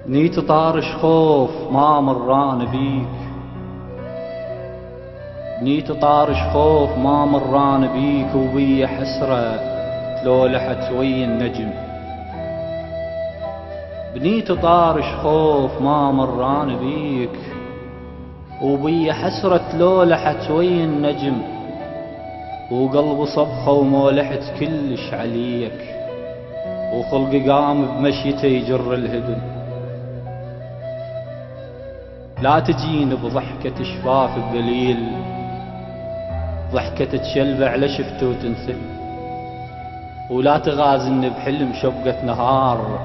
نيت طارش خوف ما مران بيك، نيت طارش خوف ما مران بيك، وبي حسرة تلولحت ويا النجم. بنيت طارش خوف ما مران بيك، وبي حسرة تلولحت ويا النجم، وقلب صبخة ومولحت كلش عليك، وخلقي قام بمشيته يجر الهدم. لا تجين بضحكة شفاف الذليل، ضحكة تشلبع على شفته وتنسل، ولا تغازن بحلم شبقة نهار،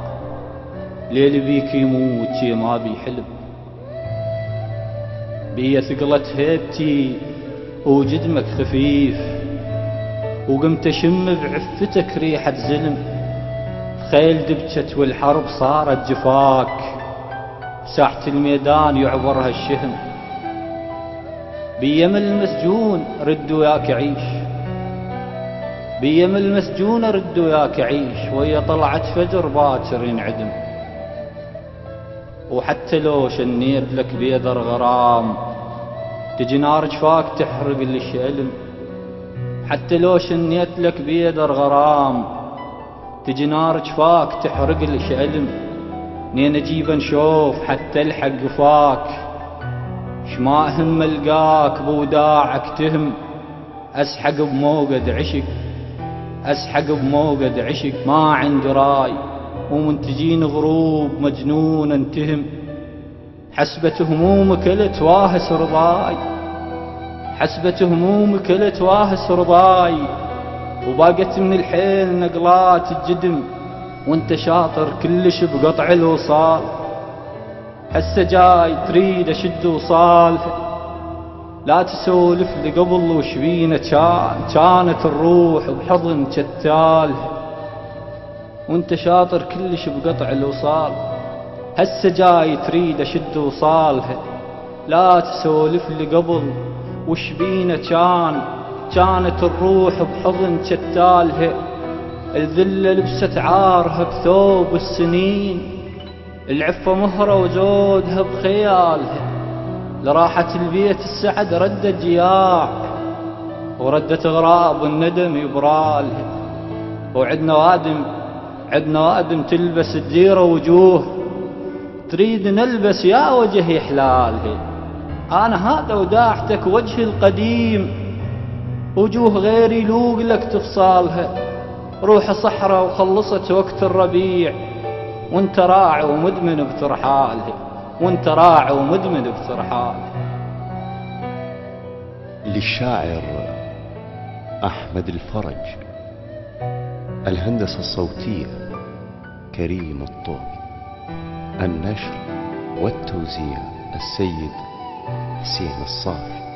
ليل بيك يموت شي ما بيحلم. بي ثقلت هيبتي وجدمك خفيف، وقمت اشم بعفتك ريحة زلم. خيل دبجت والحرب صارت جفاك، ساحة الميدان يعبرها الشهم. بيم المسجون رد وياك عيش، بيم المسجون رد وياك عيش، ويا طلعت فجر باكر ينعدم. وحتى لو شنيت لك بيدر غرام، تجي نار جفاك تحرق اللي شألم. حتى لو شنيت لك بيدر غرام، تجي نار جفاك تحرق اللي شألم. نين اجيب نشوف حتى الحق فاك، شما هم القاك بوداعك تهم. اسحق بموقد عشق، اسحق بموقد عشق، ما عندي راي ومن تجين غروب مجنون انتهم. حسبة همومك لتواهس رضاي، حسبة همومك لتواهس رضاي، وباقت من الحيل نقلات الجدم، وانت شاطر كلش بقطع الوصال. هسه جاي تريد اشد وصال، لا تسولف لي قبل وش بينا كانت الروح بحضن شتال، وانت شاطر كلش بقطع الوصال. هسه جاي تريد اشد وصالها، لا تسولف لي قبل وش بينا كانت الروح بحضن شتالها. الذلة لبست عارها بثوب السنين، العفة مهرة وزودها بخيالها. لراحة البيت السعد ردت جياع، وردت غراب الندم يبرالها. وعدنا وادم تلبس الديرة وجوه، تريد نلبس يا وجهي حلالها. انا هذا وداعتك وجهي القديم، وجوه غيري لوق لك تفصالها. روح صحراء وخلصت وقت الربيع، وانت راعي ومدمن بترحالها، وانت راعي ومدمن بترحالها. للشاعر أحمد الفرج، الهندسة الصوتية كريم الطوبي، النشر والتوزيع السيد حسين الصافي.